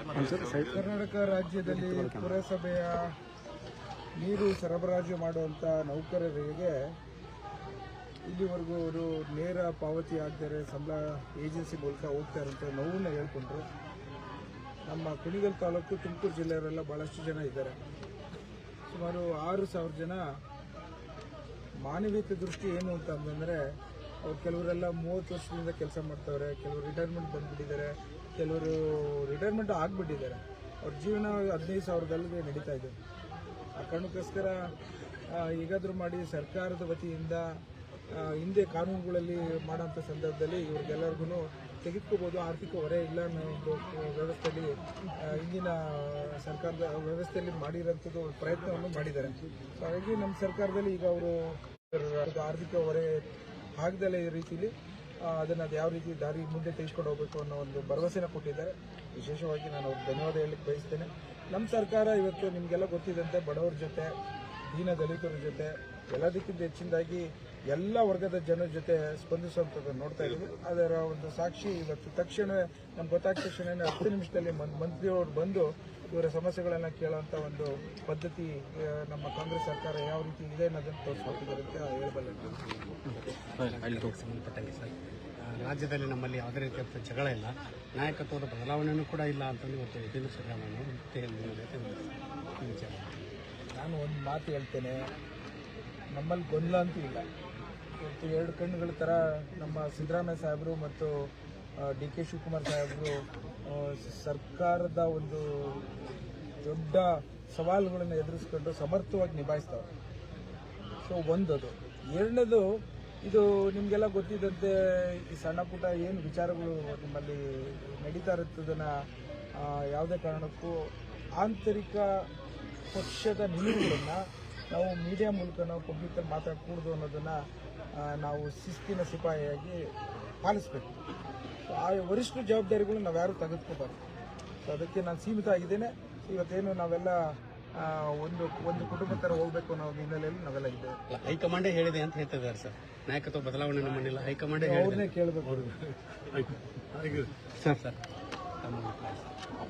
ಕರ್ನಾಟಕ ರಾಜ್ಯದಲ್ಲಿ ಪುರಸಭೆಯ ನೀರು ಸರಬರಾಜು ಮಾಡುವಂಥ ನೌಕರರಿಗೆ ಇಲ್ಲಿವರೆಗೂ ಅವರು ನೇರ ಪಾವತಿ ಆಗದರೆ ಸಂಬಳ ಏಜೆನ್ಸಿ ಮೂಲಕ ಹೋಗ್ತಾ ಇರೋಂಥ ನೋವನ್ನು ಹೇಳ್ಕೊಂಡ್ರು. ನಮ್ಮ ಕುಣಿಗಲ್ ತಾಲೂಕು ತುಮಕೂರು ಜಿಲ್ಲೆಯವರೆಲ್ಲ ಭಾಳಷ್ಟು ಜನ ಇದ್ದಾರೆ. ಸುಮಾರು 6,000 ಜನ. ಮಾನವೀಯತೆ ದೃಷ್ಟಿ ಏನು ಅಂತಂದರೆ ಅವ್ರು ಕೆಲವರೆಲ್ಲ 30 ವರ್ಷದಿಂದ ಕೆಲಸ ಮಾಡ್ತಾವ್ರೆ, ಕೆಲವರು ರಿಟೈರ್ಮೆಂಟ್ ಬಂದುಬಿಟ್ಟಿದ್ದಾರೆ, ಕೆಲವರು ರಿಟೈರ್ಮೆಂಟ್ ಆಗಿಬಿಟ್ಟಿದ್ದಾರೆ. ಅವ್ರ ಜೀವನ 15,000ದಲ್ಲಿ ನಡೀತಾ ಇದೆ. ಆ ಕಾರಣಕ್ಕೋಸ್ಕರ ಹೇಗಾದರೂ ಮಾಡಿ ಸರ್ಕಾರದ ವತಿಯಿಂದ ಹಿಂದೆ ಕಾನೂನುಗಳಲ್ಲಿ ಮಾಡೋಂಥ ಸಂದರ್ಭದಲ್ಲಿ ಇವ್ರಿಗೆಲ್ಲರಿಗೂ ತೆಗೆದುಕೋಬೋದು, ಆರ್ಥಿಕ ಹೊರೆ ಇಲ್ಲ ಅನ್ನೋ ಒಂದು ವ್ಯವಸ್ಥೆಯಲ್ಲಿ ಹಿಂದಿನ ಸರ್ಕಾರದ ವ್ಯವಸ್ಥೆಯಲ್ಲಿ ಮಾಡಿರೋಂಥದ್ದು ಪ್ರಯತ್ನವನ್ನು ಮಾಡಿದ್ದಾರೆ. ಸೊ ಹಾಗಾಗಿ ನಮ್ಮ ಸರ್ಕಾರದಲ್ಲಿ ಈಗ ಅವರು ಆರ್ಥಿಕ ಹೊರೆ ಆಗದಲ್ಲೇ ಈ ರೀತಿಯಲ್ಲಿ ಅದನ್ನು ಅದು ಯಾವ ರೀತಿ ದಾರಿ ಮುಂದೆ ತೆಗೆದುಕೊಂಡು ಹೋಗಬೇಕು ಅನ್ನೋ ಒಂದು ಭರವಸೆನ ಕೊಟ್ಟಿದ್ದಾರೆ. ವಿಶೇಷವಾಗಿ ನಾನು ಅವ್ರಿಗೆ ಧನ್ಯವಾದ ಹೇಳಲಿಕ್ಕೆ ಬಯಸ್ತೇನೆ. ನಮ್ಮ ಸರ್ಕಾರ ಇವತ್ತು ನಿಮಗೆಲ್ಲ ಗೊತ್ತಿದ್ದಂತೆ ಬಡವರ ಜೊತೆ, ದೀನ ದಲಿತರ ಜೊತೆ, ಎಲ್ಲದಕ್ಕಿಂತ ಹೆಚ್ಚಿನದಾಗಿ ಎಲ್ಲ ವರ್ಗದ ಜನರ ಜೊತೆ ಸ್ಪಂದಿಸುವಂಥದ್ದನ್ನು ನೋಡ್ತಾ ಇದ್ದೀವಿ. ಅದರ ಒಂದು ಸಾಕ್ಷಿ ಇವತ್ತು ತಕ್ಷಣವೇ ನಮ್ಗೆ ಗೊತ್ತಾದ ತಕ್ಷಣ 10 ನಿಮಿಷದಲ್ಲಿ ಮಂತ್ರಿಯವರು ಬಂದು ಇವರ ಸಮಸ್ಯೆಗಳನ್ನು ಕೇಳುವಂಥ ಒಂದು ಪದ್ಧತಿ ನಮ್ಮ ಕಾಂಗ್ರೆಸ್ ಸರ್ಕಾರ ಯಾವ ರೀತಿ ಇದೆ ಅನ್ನೋದನ್ನು ತೋರಿಸ್ಕೊಟ್ಟಿದ್ದಾರೆ ಅಂತ ಹೇಳಬಲ್ಲೆ. ಸಂಬಂಧಪಟ್ಟಂಗೆ ಸರ್, ರಾಜ್ಯದಲ್ಲಿ ನಮ್ಮಲ್ಲಿ ಯಾವುದೇ ರೀತಿಯ ಜಗಳ ಇಲ್ಲ, ನಾಯಕತ್ವದ ಬದಲಾವಣೆಯೂ ಕೂಡ ಇಲ್ಲ ಅಂತಂದು ಇವತ್ತು ಯತೀಂದ್ರ ಸಿದ್ದರಾಮಯ್ಯ ನಾನು ಒಂದು ಮಾತು ಹೇಳ್ತೇನೆ, ನಮ್ಮಲ್ಲಿ ಗೊಂದಲ ಅಂತೂ ಇಲ್ಲ. ಇವತ್ತು 2 ಕಣ್ಣುಗಳ ಥರ ನಮ್ಮ ಸಿದ್ದರಾಮಯ್ಯ ಸಾಹೇಬರು ಮತ್ತು ಡಿ ಕೆ ಶಿವಕುಮಾರ್ ಸಾಹೇಬರು ಸರ್ಕಾರದ ಒಂದು ದೊಡ್ಡ ಸವಾಲುಗಳನ್ನು ಎದುರಿಸ್ಕೊಂಡು ಸಮರ್ಥವಾಗಿ ನಿಭಾಯಿಸ್ತಾವೆ. ಸೊ ಒಂದದು. ಎರಡನೇದು, ಇದು ನಿಮಗೆಲ್ಲ ಗೊತ್ತಿದ್ದಂತೆ ಈ ಸಣ್ಣ ಪುಟ್ಟ ಏನು ವಿಚಾರಗಳು ನಿಮ್ಮಲ್ಲಿ ನಡೀತಾ ಇರುತ್ತದನ್ನು ಯಾವುದೇ ಕಾರಣಕ್ಕೂ ಆಂತರಿಕ ಪಕ್ಷದ ನಿಲುವುಗಳನ್ನು ನಾವು ಮೀಡಿಯಾ ಮೂಲಕ ನಾವು ಪಬ್ಲಿಕಲ್ಲಿ ಮಾತಾಡಕೂಡ್ದು ಅನ್ನೋದನ್ನು ನಾವು ಶಿಸ್ತಿನ ಸಿಪಾಯಿಯಾಗಿ ಪಾಲಿಸಬೇಕು. ಆ ವರಿಷ್ಠ ಜವಾಬ್ದಾರಿಗಳು ನಾವು ಯಾರು ತೆಗೆದುಕೋಬಾರ್ದು. ಸೊ ಅದಕ್ಕೆ ನಾನು ಸೀಮಿತ ಆಗಿದ್ದೇನೆ. ಇವತ್ತೇನು ನಾವೆಲ್ಲ ಒಂದು ಕುಟುಂಬ ಥರ ಹೋಗಬೇಕು ಅನ್ನೋ ಹಿನ್ನೆಲೆಯಲ್ಲಿ ನಾವೆಲ್ಲ ಇದ್ದೇವೆ. ಹೈಕಮಾಂಡೇ ಹೇಳಿದೆ ಅಂತ ಹೇಳ್ತಿದ್ದಾರೆ ಸರ್, ನಾಯಕತ್ವ ಬದಲಾವಣೆ ನಮ್ಮನ್ನಿಲ್ಲ, ಹೈಕಮಾಂಡೇ ಅವ್ರನ್ನೇ ಕೇಳಬೇಕು.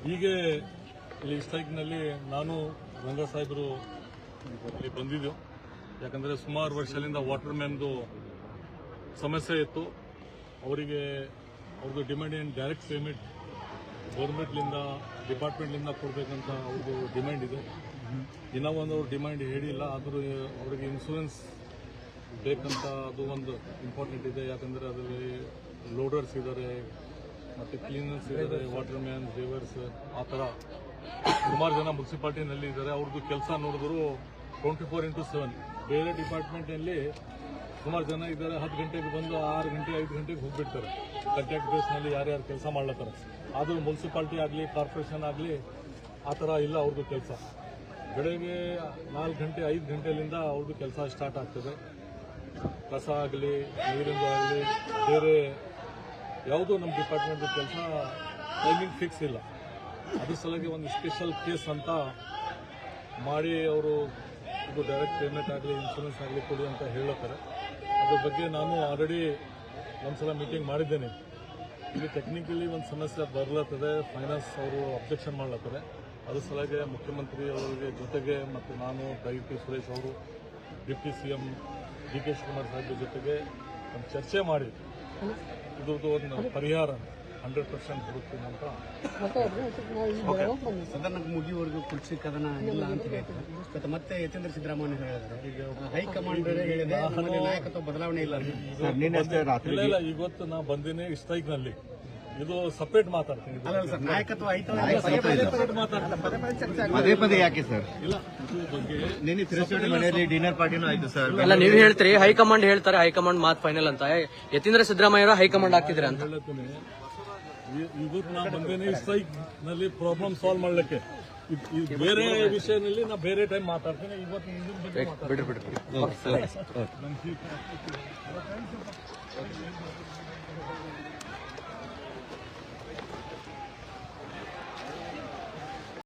ಹೀಗೆ ಇಲ್ಲಿ ಸ್ಟ್ರೈಕ್ನಲ್ಲಿ ನಾನು ರಂಗ ಸಾಹೇಬರು ಇಲ್ಲಿ ಬಂದಿದ್ದೆವು. ಯಾಕಂದರೆ ಸುಮಾರು ವರ್ಷದಿಂದ ವಾಟರ್ ಮ್ಯಾನ್ದು ಸಮಸ್ಯೆ ಇತ್ತು. ಅವರಿಗೆ ಅವ್ರದ್ದು ಡಿಮ್ಯಾಂಡ್ ಏನು ಡೈರೆಕ್ಟ್ ಪೇಮೆಂಟ್ ಗೌರ್ಮೆಂಟ್ಲಿಂದ ಡಿಪಾರ್ಟ್ಮೆಂಟ್ಲಿಂದ ಕೊಡಬೇಕಂತ ಅವ್ರದ್ದು ಡಿಮ್ಯಾಂಡ್ ಇದೆ. ಇನ್ನೂ ಒಂದು ಅವ್ರ ಡಿಮ್ಯಾಂಡ್ ಹೇಳಿಲ್ಲ, ಆದರೂ ಅವರಿಗೆ ಇನ್ಶೂರೆನ್ಸ್ ಬೇಕಂತ ಅದು ಒಂದು ಇಂಪಾರ್ಟೆಂಟ್ ಇದೆ. ಯಾಕಂದರೆ ಅದರಲ್ಲಿ ಲೋಡರ್ಸ್ ಇದ್ದಾರೆ ಮತ್ತು ಕ್ಲೀನರ್ಸ್ ಇದ್ದಾರೆ, ವಾಟರ್ ಮ್ಯಾನ್, ಡ್ರೈವರ್ಸ್, ಆ ಥರ ಸುಮಾರು ಜನ ಮುನ್ಸಿಪಾಲ್ಟಿನಲ್ಲಿ ಇದ್ದಾರೆ. ಅವ್ರದ್ದು ಕೆಲಸ ನೋಡಿದ್ರು 24x7. ಬೇರೆ ಡಿಪಾರ್ಟ್ಮೆಂಟಲ್ಲಿ ಸುಮಾರು ಜನ ಇದ್ದಾರೆ, 10 ಗಂಟೆಗೆ ಬಂದು 6 ಗಂಟೆ 5 ಗಂಟೆಗೆ ಹೋಗ್ಬಿಡ್ತಾರೆ. ಕಾಂಟ್ರಾಕ್ಟ್ ಬೇಸ್ನಲ್ಲಿ ಯಾರ್ಯಾರು ಕೆಲಸ ಮಾಡ್ಲತ್ತಾರೆ. ಆದರೂ ಮುನ್ಸಿಪಾಲ್ಟಿ ಆಗಲಿ ಕಾರ್ಪೊರೇಷನ್ ಆಗಲಿ ಆ ಥರ ಇಲ್ಲ ಅವ್ರದ್ದು ಕೆಲಸ. ಬೆಳಗ್ಗೆ 4 ಗಂಟೆ 5 ಗಂಟೆಯಿಂದ ಅವ್ರದ್ದು ಕೆಲಸ ಸ್ಟಾರ್ಟ್ ಆಗ್ತದೆ. ಕಸ ಆಗಲಿ, ನೀರಿಂದು ಆಗಲಿ, ಬೇರೆ ಯಾವುದೂ ನಮ್ಮ ಡಿಪಾರ್ಟ್ಮೆಂಟ್ ಕೆಲಸ ಟೈಮಿಂಗ್ ಫಿಕ್ಸ್ ಇಲ್ಲ. ಅದ್ರ ಸಲುವಾಗಿ ಒಂದು ಸ್ಪೆಷಲ್ ಕೇಸ್ ಅಂತ ಮಾಡಿ ಅವರು ಇದು ಡೈರೆಕ್ಟ್ ಪೇಮೆಂಟ್ ಆಗಲಿ, ಇನ್ಶೂರೆನ್ಸ್ ಆಗಲಿ ಕೊಡಿ ಅಂತ ಹೇಳತ್ತಾರೆ. ಅದ್ರ ಬಗ್ಗೆ ನಾನು ಆಲ್ರೆಡಿ ಒಂದ್ಸಲ ಮೀಟಿಂಗ್ ಮಾಡಿದ್ದೇನೆ. ಇಲ್ಲಿ ಟೆಕ್ನಿಕಲಿ ಒಂದು ಸಮಸ್ಯೆ ಬರ್ಲತ್ತದೆ, ಫೈನಾನ್ಸ್ ಅವರು ಅಬ್ಜೆಕ್ಷನ್ ಮಾಡ್ಲತ್ತಾರೆ. ಅದ್ರ ಸಲುವಾಗಿ ಮುಖ್ಯಮಂತ್ರಿ ಅವರಿಗೆ ಜೊತೆಗೆ ಮತ್ತು ನಾನು ಡಿ ಸುರೇಶ್ ಅವರು, deputy CM D K Shivakumar ಸಾಹೇಬ್ರ ಜೊತೆಗೆ ಒಂದು ಚರ್ಚೆ ಮಾಡಿ ಇದ್ರದ್ದು ಒಂದು ಪರಿಹಾರ 100% ಕೊಡುತ್ತೀನಿ ಅಂತ. ಸದನ ಮುಗಿಯುವವರೆಗೂ ಕುರ್ಚಿ ಕದನ ಇಲ್ಲ ಅಂತ ಹೇಳ್ತಾರೆ. ಮತ್ತೆ ಯತೀಂದ್ರ ಸಿದ್ದರಾಮಯ್ಯ ಹೇಳಿದ್ದಾರೆ, ಈಗ ಹೈಕಮಾಂಡ್ ಹೇಳಿದೆ ನಮ್ಮಲ್ಲಿ ನಾಯಕತ್ವ ಬದಲಾವಣೆ ಇಲ್ಲ. ಇಲ್ಲ, ಇವತ್ತು ನಾ ಬಂದಿನಿ ಸ್ಟ್ರೈಕ್ನಲ್ಲಿ, ಇದು ಸಪರೇಟ್ ಮಾತಾಡ್ತೀನಿ. ನಾಯಕತ್ವ ಪದೇ ಪದೇ ಯಾಕೆ ಸರ್? ಇಲ್ಲ, ಇದ್ರ ಬಗ್ಗೆ ನಿನ್ನೆ ತಿರುಚೇಡಿ ಮನೆಯಲ್ಲಿ ಡಿನ್ನರ್ ಪಾರ್ಟಿನೂ ಆಯ್ತು ಸರ್. ಅಲ್ಲ, ನೀವು ಹೇಳ್ತೀರಿ ಹೈಕಮಾಂಡ್ ಹೇಳ್ತಾರೆ, ಹೈಕಮಾಂಡ್ ಮಾತು ಫೈನಲ್ ಅಂತ. ಯತೀಂದ್ರ ಸಿದ್ದರಾಮಯ್ಯ ಹೈಕಮಾಂಡ್ ಹಾಕಿದ್ರೆ ಅಂತ ಹೇಳ್ತೀನಿ. ಇವತ್ತು ನಾ ಬಂದೇನೆ ಸ್ಟ್ರೈಕ್ ನಲ್ಲಿ ಪ್ರಾಬ್ಲಮ್ ಸಾಲ್ವ್ ಮಾಡ್ಲಿಕ್ಕೆ. ಬೇರೆ ವಿಷಯದಲ್ಲಿ ನಾ ಬೇರೆ ಟೈಮ್ ಮಾತಾಡ್ತೀನಿ. ಇವತ್ತು ಇದ್ರ ಬಗ್ಗೆ ಬಿಡ್ರಿ.